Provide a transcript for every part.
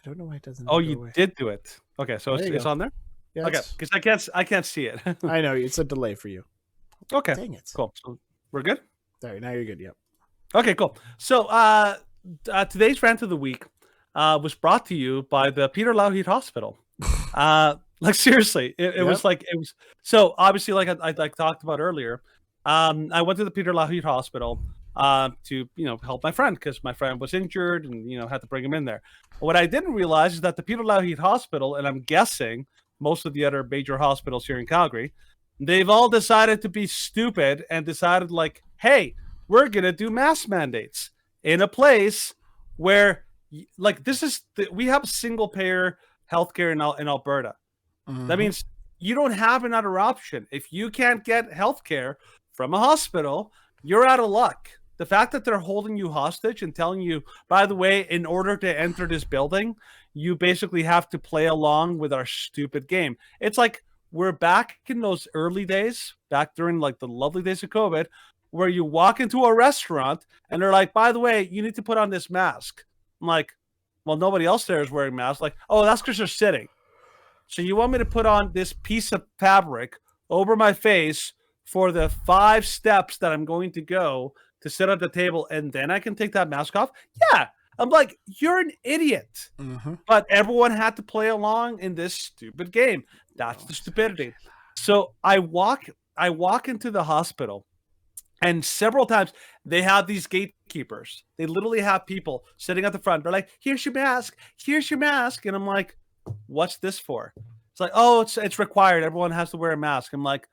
don't know why it doesn't Oh, ever go you away. did do it. Okay, so There you it's go. on there? Yeah, Okay, it's. because I can't see it. I know it's a delay for you. Okay, Dang it! cool. So we're good? There, now you're good. Yep. Okay, cool. So, today's rant of the week was brought to you by the Peter Lougheed Hospital. Like seriously, it was Yep. like it was. So obviously, like I like talked about earlier, I went to the Peter Lougheed Hospital to help my friend because my friend was injured and had to bring him in there. What I didn't realize is that the Peter Lougheed Hospital, and I'm guessing most of the other major hospitals here in Calgary, they've all decided to be stupid and decided like, hey, we're gonna do mask mandates in a place where like we have single payer healthcare in Alberta. That Mm-hmm. means you don't have another option. If you can't get healthcare from a hospital, you're out of luck. The fact that they're holding you hostage and telling you, by the way, in order to enter this building, you basically have to play along with our stupid game. It's like we're back in those early days, back during like the lovely days of COVID, where you walk into a restaurant and they're like, by the way, you need to put on this mask. I'm like, well, nobody else there is wearing masks. Like, oh, that's because they're sitting. So you want me to put on this piece of fabric over my face for the 5 steps that I'm going to go to sit at the table, and then I can take that mask off? Yeah. I'm like, you're an idiot. Mm-hmm. But everyone had to play along in this stupid game. That's the stupidity. So I walk into the hospital, and several times they have these gatekeepers. They literally have people sitting at the front. They're like, here's your mask. Here's your mask. And I'm like, what's this for? It's like, oh, it's required. Everyone has to wear a mask. I'm like,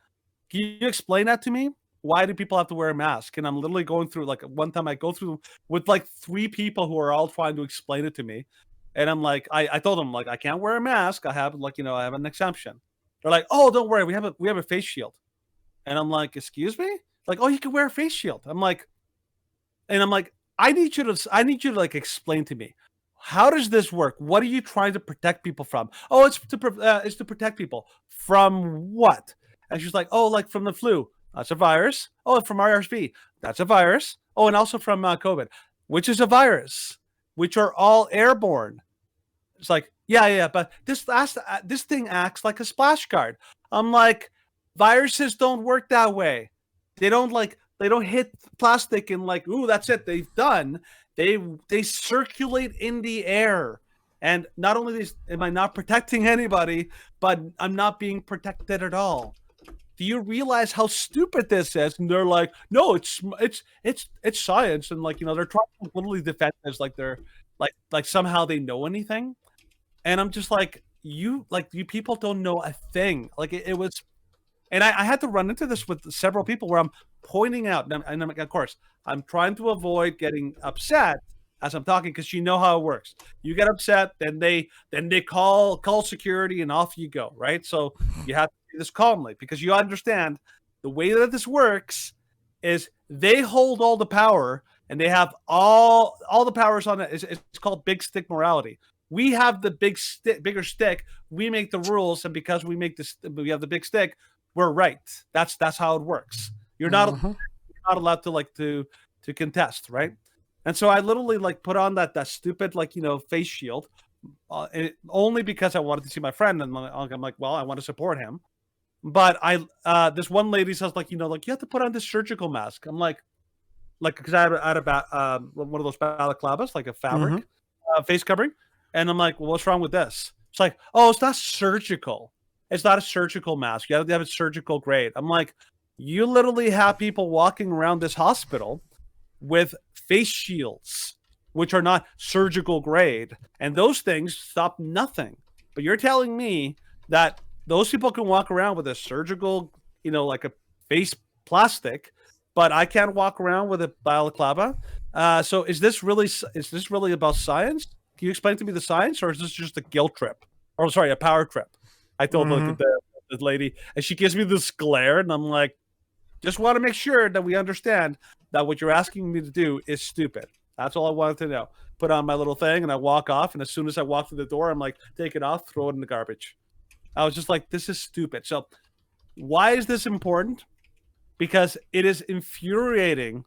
can you explain that to me? Why do people have to wear a mask? And I'm literally going through like one time I go through with like 3 people who are all trying to explain it to me. And I'm like, I told them like I can't wear a mask. I have like, I have an exemption. They're like, oh, don't worry, we have a face shield. And I'm like, excuse me? Like, oh, you can wear a face shield. I'm like, I need you to like explain to me. How does this work? What are you trying to protect people from? Oh, it's to protect people from what? And she's like, oh, like from the flu. That's a virus. Oh, from RSV. That's a virus. Oh, and also from COVID, which is a virus, which are all airborne. It's like, yeah, but this thing acts like a splash guard. I'm like, viruses don't work that way. They don't hit plastic and like, ooh, that's it. They've done. They circulate in the air. And not only this, am I not protecting anybody, but I'm not being protected at all. Do you realize how stupid this is? And they're like, no, it's science, and like they're trying to literally defend this like they're like somehow they know anything. And I'm just like you people don't know a thing. Like it was, and I had to run into this with several people where I'm pointing out, and I'm, of course, I'm trying to avoid getting upset as I'm talking because you know how it works. You get upset, then they call security, and off you go, right? So you have to do this calmly because you understand the way that this works is they hold all the power and they have all the powers on it. It's called big stick morality. We have the bigger stick. We make the rules, and because we have the big stick, we're right. That's how it works. Mm-hmm. You're not allowed to to contest, right? And so I literally like put on that stupid face shield, only because I wanted to see my friend, and I'm like, well, I want to support him. But this one lady says like like you have to put on this surgical mask. I'm like because I had one of those balaclavas, like a Mm-hmm. fabric face covering, and I'm like, well, what's wrong with this? It's like, oh, it's not surgical. It's not a surgical mask. You have to have a surgical grade. I'm like, you literally have people walking around this hospital with face shields, which are not surgical grade, and those things stop nothing. But you're telling me that those people can walk around with a surgical, like a face plastic, but I can't walk around with a balaclava. So is this really about science? Can you explain to me the science, or is this just a guilt trip? Or sorry, a power trip? I told Mm-hmm. the lady, and she gives me this glare, and I'm like, just want to make sure that we understand that what you're asking me to do is stupid. That's all I wanted to know. Put on my little thing, and I walk off. And as soon as I walk through the door, I'm like, take it off, throw it in the garbage. I was just like, this is stupid. So why is this important? Because it is infuriating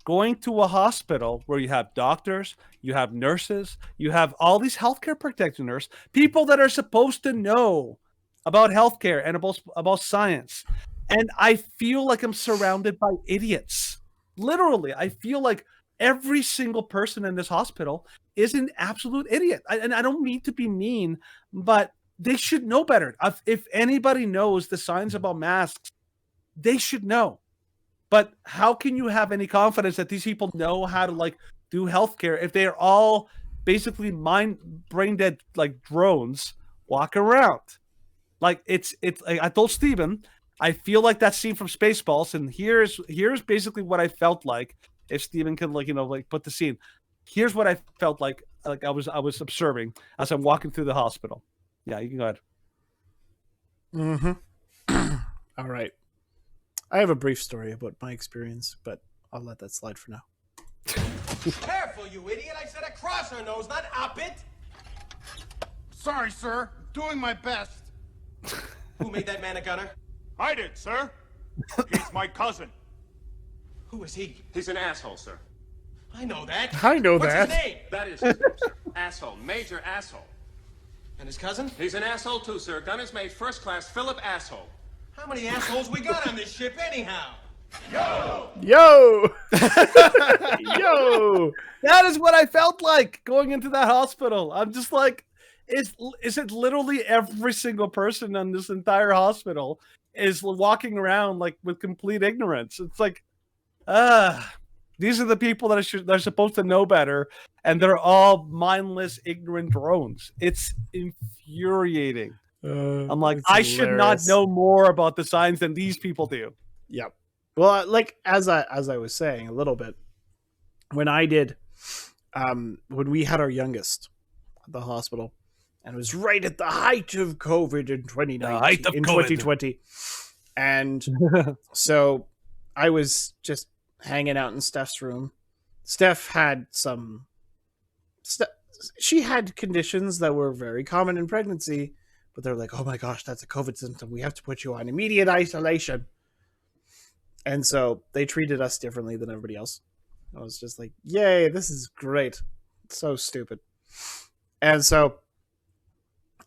going to a hospital where you have doctors, you have nurses, you have all these healthcare practitioners, people that are supposed to know about healthcare and about science. And I feel like I'm surrounded by idiots. Literally, I feel like every single person in this hospital is an absolute idiot. And I don't mean to be mean, but they should know better. If anybody knows the science about masks, they should know. But how can you have any confidence that these people know how to like do healthcare if they're all basically brain dead like drones walk around? Like it's like I told Steven, I feel like that scene from Spaceballs, and here's basically what I felt like. If Steven can like put the scene, here's what I felt like I was observing as I'm walking through the hospital. Yeah, you can go ahead. Mm-hmm. All right. I have a brief story about my experience, but I'll let that slide for now. Careful, you idiot! I said across her nose, not up it. Sorry, sir. Doing my best. Who made that man a gunner? I did, sir. He's my cousin. Who is he? He's an asshole, sir. I know that. I know What's that. his name? That is his name, sir. Asshole. Major asshole. And his cousin? He's an asshole, too, sir. Gunner's mate, first class, Philip Asshole. How many assholes we got on this ship anyhow? Yo! Yo! That is what I felt like going into that hospital. I'm just like, is it literally every single person in this entire hospital is walking around like with complete ignorance? It's like, these are the people that they're supposed to know better, and they're all mindless, ignorant drones. It's infuriating. I'm like, I should not know more about the science than these people do. Yep. Well, like as I was saying a little bit, when we had our youngest at the hospital, and it was right at the height of COVID in 2020, and so I was just hanging out in Steph's room. Steph had she had conditions that were very common in pregnancy, but they're like, oh my gosh, that's a COVID symptom. We have to put you on immediate isolation. And so they treated us differently than everybody else. I was just like, yay, this is great. It's so stupid. And so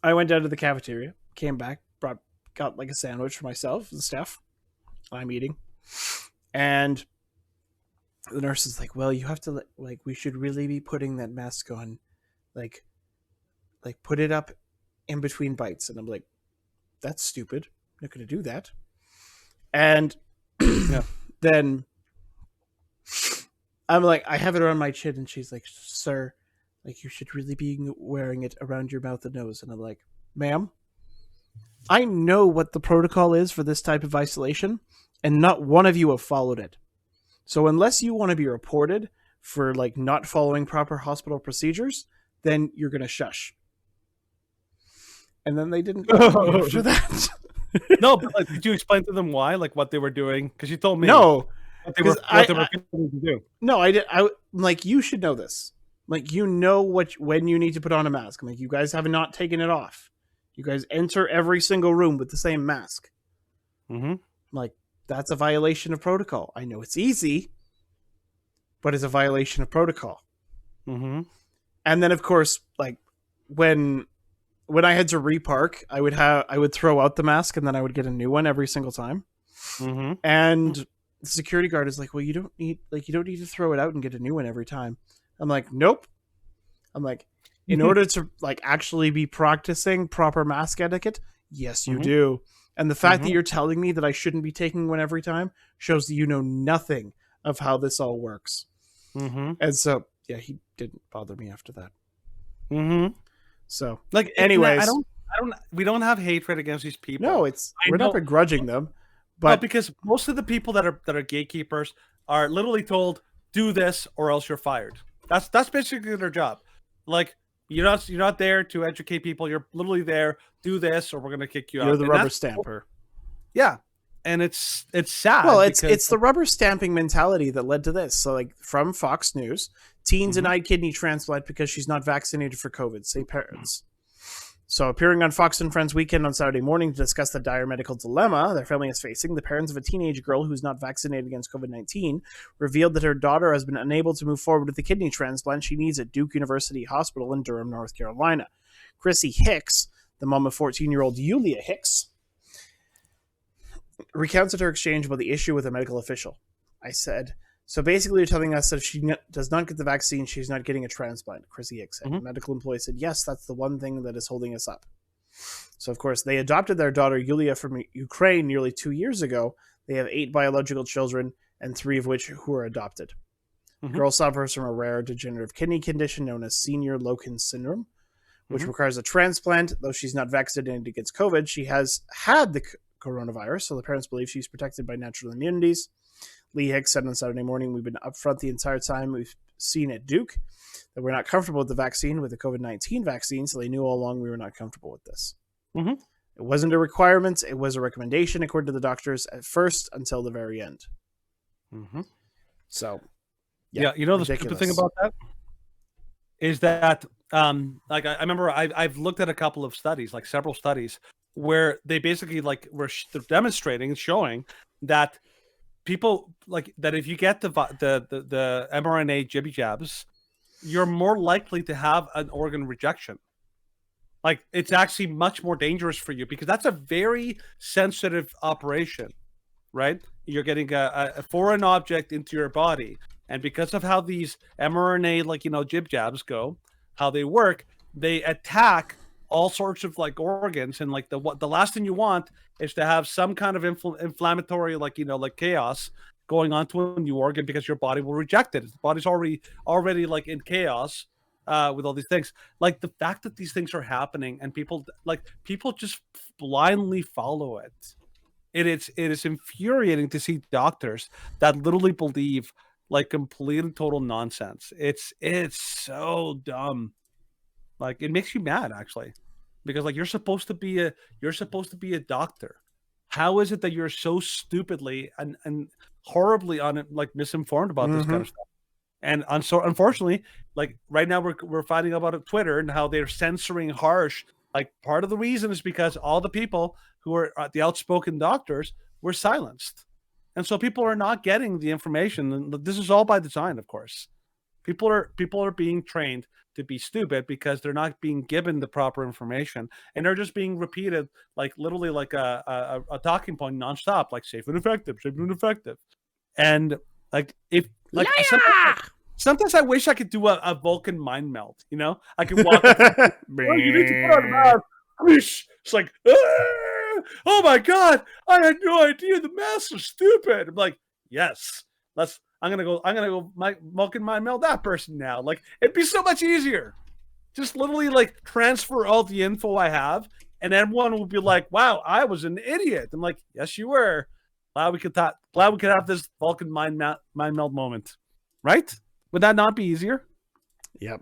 I went down to the cafeteria, came back, got like a sandwich for myself and Steph. I'm eating. And the nurse is like, well, you have to, like, we should really be putting that mask on, like put it up in between bites. And I'm like, that's stupid. I'm not going to do that. And then I'm like, I have it around my chin, and she's like, sir, like, you should really be wearing it around your mouth and nose. And I'm like, ma'am, I know what the protocol is for this type of isolation, and not one of you have followed it. So unless you want to be reported for like not following proper hospital procedures, then you're going to shush. And then they didn't go after that. No, but like, did you explain to them why, like what they were doing? Because you told me No, what they were going to do. No, I did. I'm like, you should know this. Like, you know when you need to put on a mask. I'm like, you guys have not taken it off. You guys enter every single room with the same mask. Mm-hmm. I'm like, that's a violation of protocol. I know it's easy, but it's a violation of protocol. Mm-hmm. And then, of course, like when I had to repark, I would throw out the mask, and then I would get a new one every single time. Mm-hmm. And the security guard is like, well, you don't need to throw it out and get a new one every time. I'm like, nope. I'm like, in order to like actually be practicing proper mask etiquette, yes, you do. And the fact that you're telling me that I shouldn't be taking one every time shows that you know nothing of how this all works. Mm-hmm. And so, yeah, he didn't bother me after that. Mm-hmm. So, like, anyways, we don't have hatred against these people. No, we're not begrudging them, but because most of the people that are gatekeepers are literally told, do this or else you're fired. That's basically their job. Like, you're not there to educate people. You're literally there, do this or we're gonna kick you out. You're the rubber stamper. Yeah. And it's sad. Well, it's the rubber stamping mentality that led to this. So, like, from Fox News, teen denied kidney transplant because she's not vaccinated for COVID. Say parents. So, appearing on Fox and Friends Weekend on Saturday morning to discuss the dire medical dilemma their family is facing, the parents of a teenage girl who's not vaccinated against COVID-19 revealed that her daughter has been unable to move forward with the kidney transplant she needs at Duke University Hospital in Durham, North Carolina. Chrissy Hicks, the mom of 14-year-old Yulia Hicks, recounted her exchange about the issue with a medical official. I said, so basically you're telling us that if she does not get the vaccine, she's not getting a transplant, Chrissy Hicks said. The medical employee said, yes, that's the one thing that is holding us up. So, of course, they adopted their daughter Yulia from Ukraine nearly 2 years ago. They have 8 biological children, and 3 of which who are adopted. The girl suffers from a rare degenerative kidney condition known as senior Loken syndrome, which requires a transplant. Though she's not vaccinated against COVID, she has had the coronavirus, so the parents believe she's protected by natural immunities. Lee Hicks said on Saturday morning, we've been upfront the entire time we've seen at Duke that we're not comfortable with the vaccine, with the COVID-19 vaccine, so they knew all along we were not comfortable with this. It wasn't a requirement, it was a recommendation, according to the doctors, at first until the very end. So, yeah, you know the stupid thing about that? Is that, like, I remember I've looked at a couple of studies, like several studies, where they basically, like, they're demonstrating and showing that people, like, that if you get the mRNA jibby jabs, you're more likely to have an organ rejection. Like, it's actually much more dangerous for you because that's a very sensitive operation, right? You're getting a foreign object into your body. And because of how these mRNA, like, jib jabs go, how they work, they attack all sorts of, like, organs. And, like, the last thing you want is to have some kind of inflammatory, like, like chaos going on to a new organ because your body will reject it. The body's already like in chaos with all these things. Like, the fact that these things are happening and people just blindly follow it. It is infuriating to see doctors that literally believe, like, complete and total nonsense. It's so dumb. Like, it makes you mad, actually, because, like, you're supposed to be a doctor. How is it that you're so stupidly and horribly misinformed about this kind of stuff? And unfortunately, like, right now we're finding about it Twitter and how they're censoring harsh. Like, part of the reason is because all the people who are the outspoken doctors were silenced. And so people are not getting the information. And this is all by design, of course. People are being trained to be stupid because they're not being given the proper information, and they're just being repeated, like, literally like a talking point nonstop, like safe and effective. And, like, if, like, sometimes I wish I could do a Vulcan mind melt. I could walk. Oh, you need to put on a mask. It's like, oh my god, I had no idea the masks are stupid. I'm like, yes, I'm gonna go Vulcan mind melt that person now. Like, it'd be so much easier. Just literally, like, transfer all the info I have, and everyone will be like, wow, I was an idiot. I'm like, yes, you were. Glad we could have this Vulcan mind melt moment, right? Would that not be easier? Yep.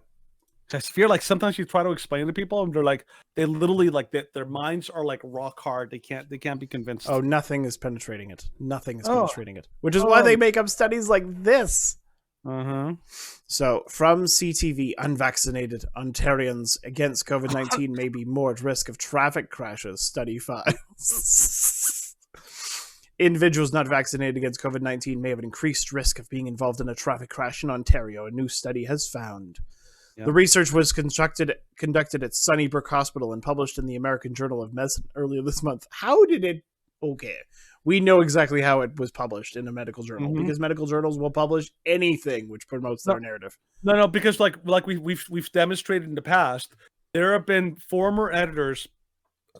I feel like sometimes you try to explain to people, and they're like, they literally, like, their minds are like rock hard. They can't be convinced. Oh, nothing is penetrating it. Penetrating it, which is why they make up studies like this. So, from CTV, unvaccinated Ontarians against COVID-19 may be more at risk of traffic crashes. Study 5. Individuals not vaccinated against COVID-19 may have an increased risk of being involved in a traffic crash in Ontario, a new study has found. Yeah. The research was conducted at Sunnybrook Hospital and published in the American Journal of Medicine earlier this month. How did it... Okay, we know exactly how it was published in a medical journal, because medical journals will publish anything which promotes their narrative. No, because like we've demonstrated in the past, there have been former editors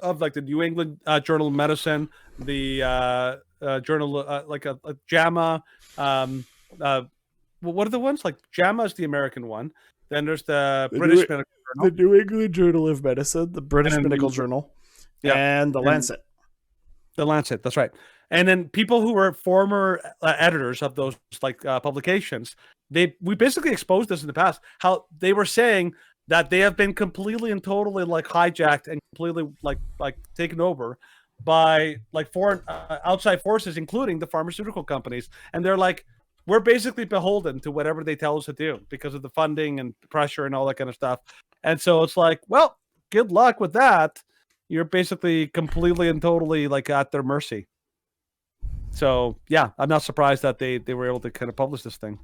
of, like, the New England Journal of Medicine, the journal like a JAMA. What are the ones? Like, JAMA is the American one. Then there's the British Medical Journal, the New England Journal of Medicine, the British Medical Journal, and the Lancet. The Lancet, that's right. And then people who were former editors of those, like, publications, we basically exposed this in the past, how they were saying that they have been completely and totally, like, hijacked and completely like taken over by, like, foreign outside forces, including the pharmaceutical companies. And they're like, we're basically beholden to whatever they tell us to do because of the funding and pressure and all that kind of stuff. And so it's like, well, good luck with that. You're basically completely and totally like at their mercy. So yeah, I'm not surprised that they were able to kind of publish this thing.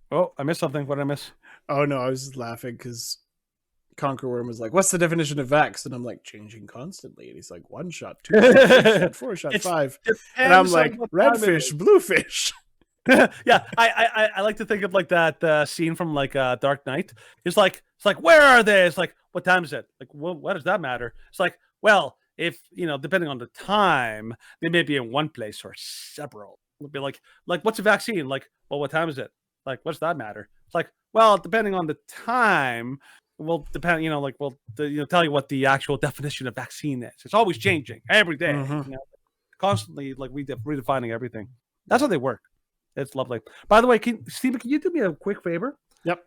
Oh, I missed something. What did I miss? Oh no, I was just laughing because Conquerworm was like, "What's the definition of vax?" And I'm like, "Changing constantly." And he's like, "1 shot, 2 shot, 3 shot, 4 shot, 5." And I'm like, "Redfish, bluefish." Yeah, I like to think of like that scene from like Dark Knight. It's like where are they? It's like, what time is it? Like, well, what does that matter? It's like, well, if depending on the time, they may be in one place or several. It'll be like what's a vaccine? Like, well, what time is it? Like, what does that matter? It's like, well, depending on the time, will depend. Tell you what the actual definition of vaccine is. It's always changing every day, constantly like redefining everything. That's how they work. It's lovely. By the way, Stephen, can you do me a quick favor? Yep.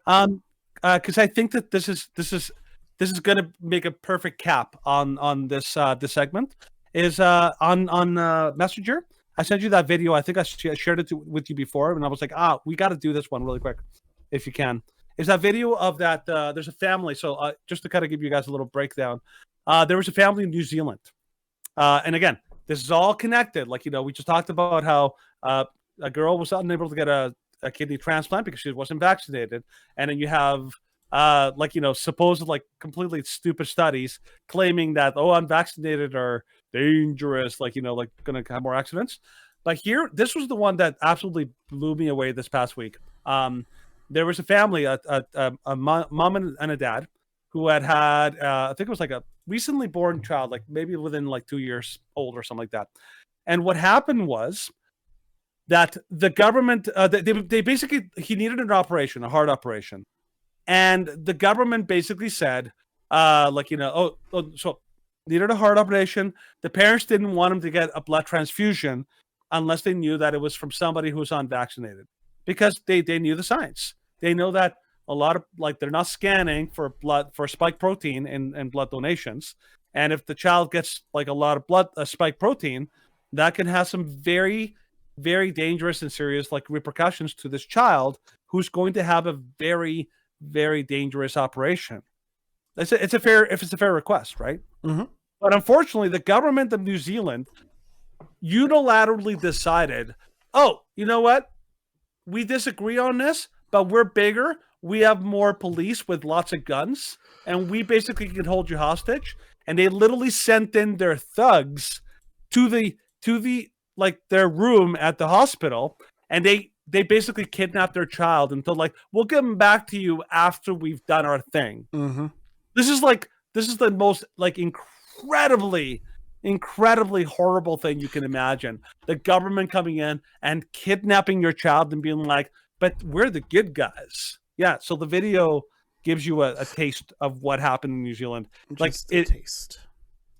Because I think that this is going to make a perfect cap on this this segment. Is on Messenger. I sent you that video. I think I shared it with you before, and I was like, we got to do this one really quick, if you can. Is that video of that? There's a family. So just to kind of give you guys a little breakdown, there was a family in New Zealand, and again, this is all connected. Like we just talked about how a girl was unable to get a kidney transplant because she wasn't vaccinated, and then you have supposed like completely stupid studies claiming that unvaccinated are dangerous, like going to have more accidents. But here, this was the one that absolutely blew me away this past week. There was a family, a mom and a dad, who had I think it was like a recently born child, like maybe within like 2 years old or something like that. And what happened was that the government, they basically, he needed an operation, a heart operation. And the government basically said, so needed a heart operation. The parents didn't want him to get a blood transfusion unless they knew that it was from somebody who was unvaccinated, because they knew the science. They know that a lot of they're not scanning for blood for spike protein in blood donations. And if the child gets like a lot of blood spike protein, that can have some very, very dangerous and serious like repercussions to this child who's going to have a very, very dangerous operation. It's a fair request, right? Mm-hmm. But unfortunately, the government of New Zealand unilaterally decided, you know what? We disagree on this, but we're bigger. We have more police with lots of guns, and we basically can hold you hostage. And they literally sent in their thugs to their room at the hospital, and they basically kidnapped their child until we'll give them back to you after we've done our thing. Mm-hmm. This is the most incredibly horrible thing you can imagine. The government coming in and kidnapping your child and being like, but we're the good guys. Yeah. So the video gives you a taste of what happened in New Zealand. Just a taste.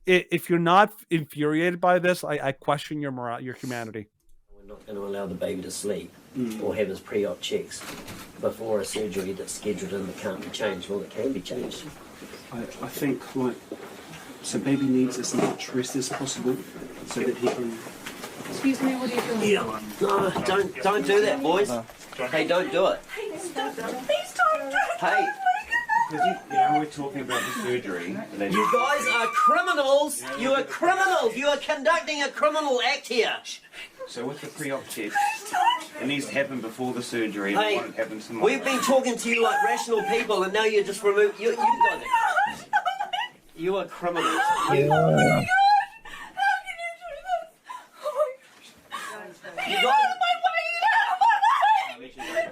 If you're not infuriated by this, I question your morale, your humanity. We're not going to allow the baby to sleep or have his pre-op checks before a surgery that's scheduled in that can't be changed. Well, it can be changed. I think so baby needs as much rest as possible so that he can... Excuse me, what are you doing? Yeah. No, don't do that, boys. Hey, don't do it. Hey, stop. Please don't do it. Hey. We're talking about the surgery. You guys are criminals. You are criminals. You are conducting a criminal act here. So with the pre-op test, it needs to happen before the surgery. Hey, and it happens tomorrow. We've been talking to you like rational people, and now you just remove... You guys... You are criminals. Oh my God! How can you do this? Oh my gosh. You guys...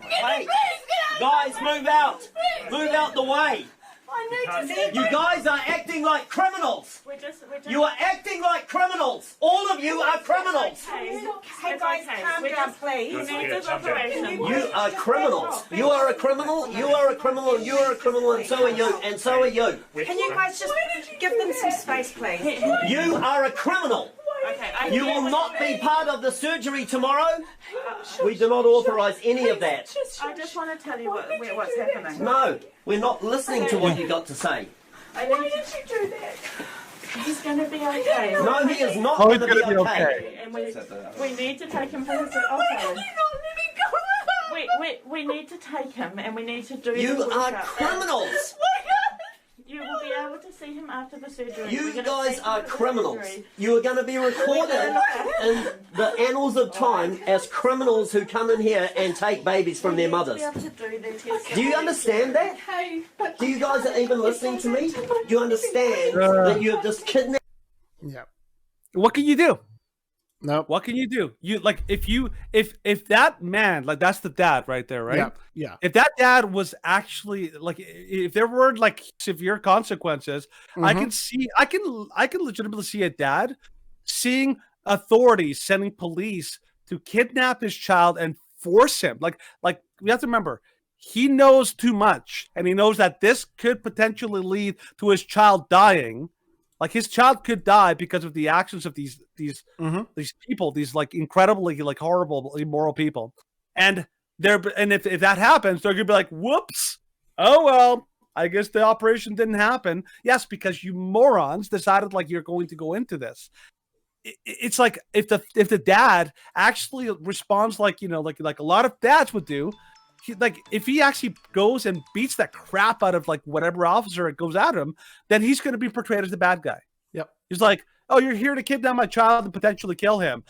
Hey, guys, move out. Move out the way. I need to see. You guys are acting like criminals. You are acting like criminals. All of you are criminals. Hey guys, calm down, please. You are criminals. You are a criminal. You are a criminal. You are a criminal, and so are you. And so are you. Can you guys just give them some space, please? You are a criminal. Okay, You will not be part of the surgery tomorrow. We do not authorise any of that. I just want to tell you what's happening. No, we're not listening to what you got to say. Why did you do that? He's going to be okay. No, he is not going to be okay. And we need to take him for his... Okay. we need to take him and we need to do You the are workup. criminals. You will be able to see him after the surgery. You We're gonna guys take him are for the criminals. surgery. You are going to be recorded in the annals of time as criminals who come in here and take babies from their mothers. Be able to do their tests. Do you understand that? Okay, but Do you guys are even listening to me? You understand that you have just kidnapped? Yeah. What can you do? Nope. What can you do? You like if that man, like that's the dad right there, right? Yeah. Yeah. If that dad was actually like, if there were like severe consequences, I can see, I can legitimately see a dad seeing authorities sending police to kidnap his child and force him. Like we have to remember, he knows too much, and he knows that this could potentially lead to his child dying. Like his child could die because of the actions of these people, these like incredibly like horrible, immoral people. And if that happens, they're gonna be like, "Whoops! Oh well, I guess the operation didn't happen." Yes, because you morons decided like you're going to go into this. It's like if the dad actually responds like like a lot of dads would do. If he actually goes and beats that crap out of like whatever officer it goes at him, then he's going to be portrayed as the bad guy. Yep. He's like, "Oh, you're here to kidnap my child and potentially kill him,"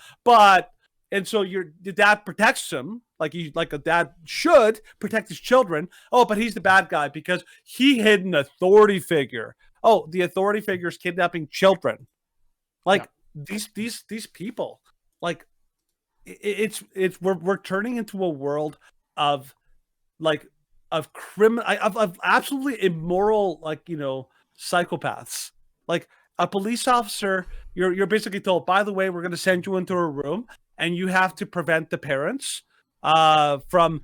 and so the dad protects him like a dad should protect his children. Oh, but he's the bad guy because he hid an authority figure. Oh, the authority figure is kidnapping children. Like these people, like we're turning into a world of absolutely immoral, psychopaths. Like a police officer, you're basically told, by the way, we're going to send you into a room and you have to prevent the parents from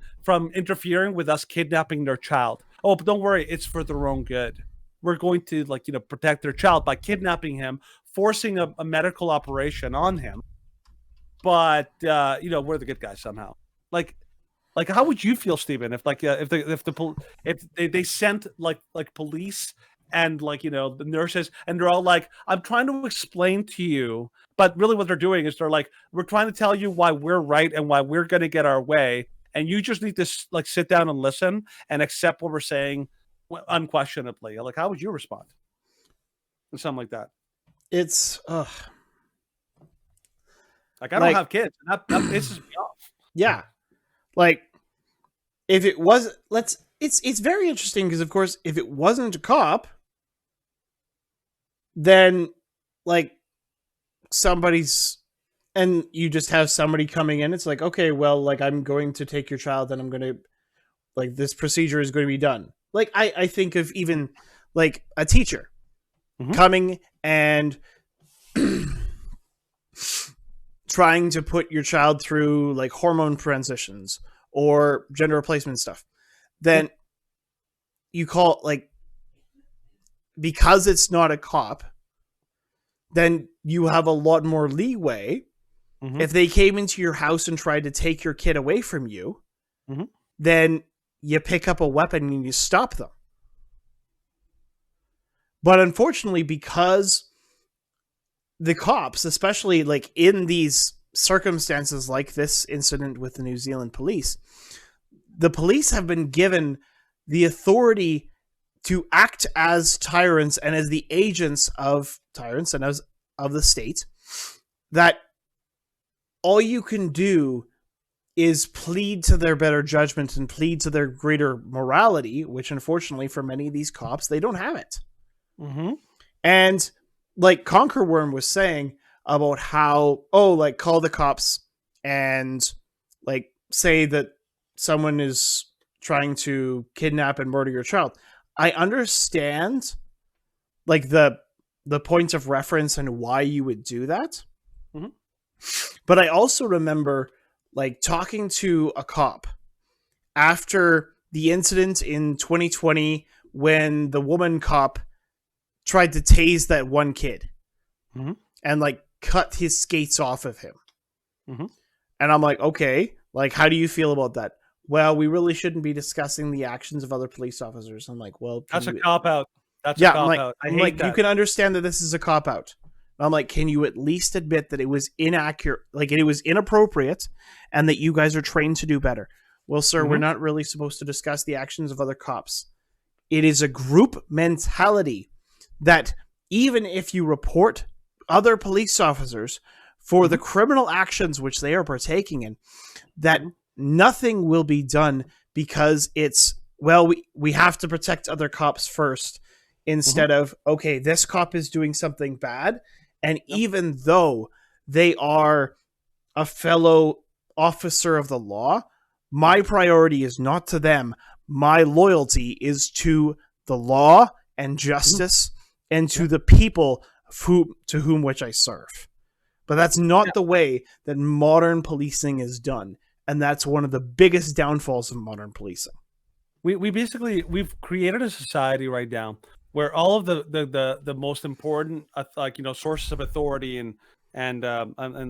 interfering with us kidnapping their child. Oh, but don't worry, it's for their own good. We're going to protect their child by kidnapping him, forcing a medical operation on him. But we're the good guys somehow. Like, how would you feel, Stephen, if they sent like police and the nurses, and they're all like, "I'm trying to explain to you," but really what they're doing is they're like, "We're trying to tell you why we're right and why we're going to get our way, and you just need to sit down and listen and accept what we're saying unquestionably." Like, how would you respond to something like that? It's like I don't have kids. That pisses me off. Yeah. Like, if it was, it's very interesting because, of course, if it wasn't a cop, then, and you just have somebody coming in, it's like, okay, well, I'm going to take your child and I'm going to, this procedure is going to be done. Like, I think of even, a teacher coming and trying to put your child through hormone transitions or gender replacement stuff, then you call because it's not a cop, then you have a lot more leeway. If they came into your house and tried to take your kid away from you, then you pick up a weapon and you stop them. But unfortunately, because the cops, especially in these circumstances like this incident with the New Zealand police, the police have been given the authority to act as tyrants and as the agents of tyrants and as of the state, that all you can do is plead to their better judgment and plead to their greater morality, which unfortunately for many of these cops, they don't have it. And Conquerworm was saying about how, call the cops and say that someone is trying to kidnap and murder your child. I understand the points of reference and why you would do that. But I also remember talking to a cop after the incident in 2020 when the woman cop tried to tase that one kid and cut his skates off of him. And I'm like, okay, how do you feel about that? Well, we really shouldn't be discussing the actions of other police officers. I'm like, well, that's a cop out. That's a cop out. I hate that. You can understand that this is a cop out. I'm like, can you at least admit that it was inaccurate, it was inappropriate, and that you guys are trained to do better? Well, sir, we're not really supposed to discuss the actions of other cops. It is a group mentality that even if you report other police officers for the criminal actions which they are partaking in, that nothing will be done because it's, well, we have to protect other cops first instead of, okay, this cop is doing something bad. And even though they are a fellow officer of the law, my priority is not to them. My loyalty is to the law and justice and to the people to whom which I serve. But that's not the way that modern policing is done. And that's one of the biggest downfalls of modern policing. We've created a society right now where all of the most important sources of authority and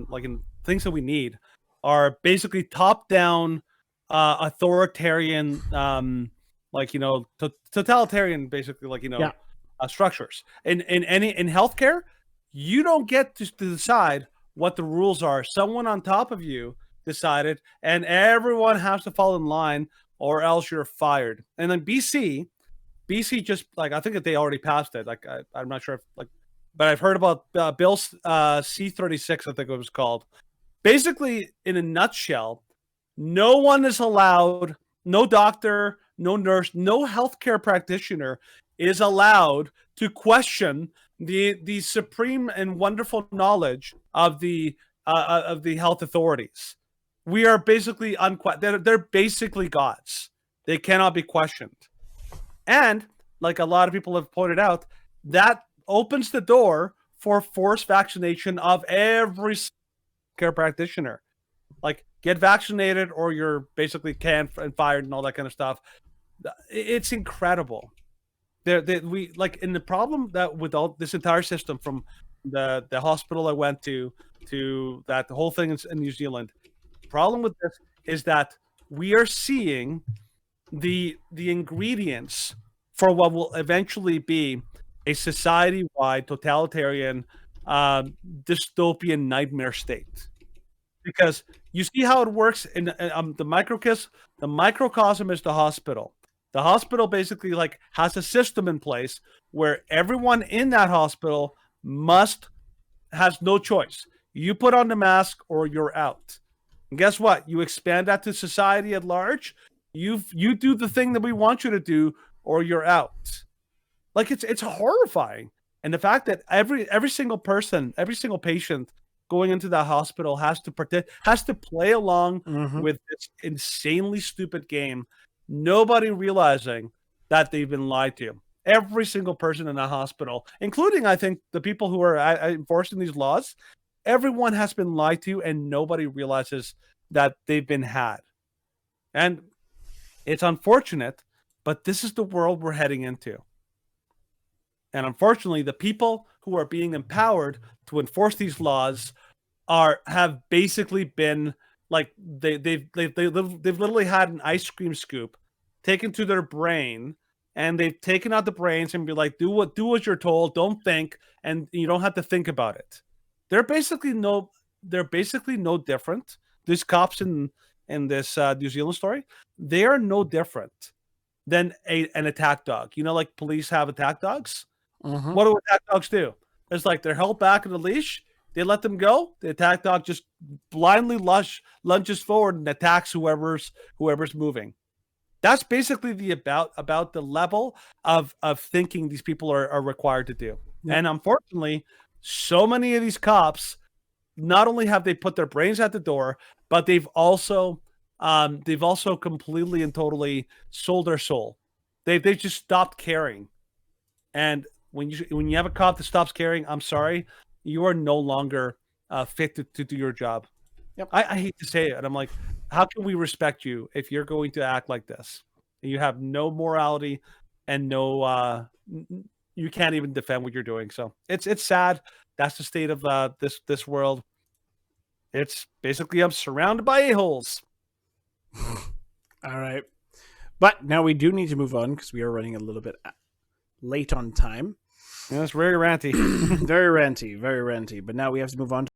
like in things that we need are basically top down authoritarian totalitarian basically structures. In healthcare, you don't get to decide what the rules are. Someone on top of you decided, and everyone has to fall in line, or else you're fired. And then BC just I think that they already passed it. I'm not sure if but I've heard about Bill C-36, I think it was called. Basically, in a nutshell, no one is allowed, no doctor, no nurse, no healthcare practitioner is allowed to question the supreme and wonderful knowledge of the health authorities. We are basically they're basically gods. They cannot be questioned. And like a lot of people have pointed out, that opens the door for forced vaccination of every care practitioner. Like, get vaccinated or you're basically canned and fired and all that kind of stuff. It's incredible. In the problem that with all this entire system, from the hospital I went to that the whole thing in New Zealand, the problem with this is that we are seeing the ingredients for what will eventually be a society-wide totalitarian dystopian nightmare state. Because you see how it works in the microcosm is the hospital. The hospital basically has a system in place where everyone in that hospital has no choice. You put on the mask or you're out. And guess what? You expand that to society at large. You do the thing that we want you to do or you're out. It's horrifying. And the fact that every single person, every single patient going into that hospital has to play along with this insanely stupid game, nobody realizing that they've been lied to. Every single person in that hospital, including, I think, the people who are enforcing these laws, everyone has been lied to, and nobody realizes that they've been had. And it's unfortunate, but this is the world we're heading into. And unfortunately, the people who are being empowered to enforce these laws have basically been they've literally had an ice cream scoop taken to their brain, and they've taken out the brains and be like, do what you're told, don't think, and you don't have to think about it. They're basically no different. These cops in this New Zealand story, they are no different than an attack dog. Like police have attack dogs. What do attack dogs do? It's they're held back in a leash. They let them go. The attack dog just blindly lunges forward and attacks whoever's moving. That's basically about the level of thinking these people are required to do. Yeah. And unfortunately, so many of these cops, not only have they put their brains at the door, but they've also completely and totally sold their soul. They've just stopped caring. And when you have a cop that stops caring, I'm sorry, you are no longer fit to do your job. Yep. I hate to say it. I'm like, how can we respect you if you're going to act like this? And you have no morality and no, you can't even defend what you're doing. So it's sad. That's the state of this world. It's basically, I'm surrounded by a-holes. All right. But now we do need to move on because we are running a little bit late on time. Yeah, it's very ranty. Very ranty, very ranty. But now we have to move on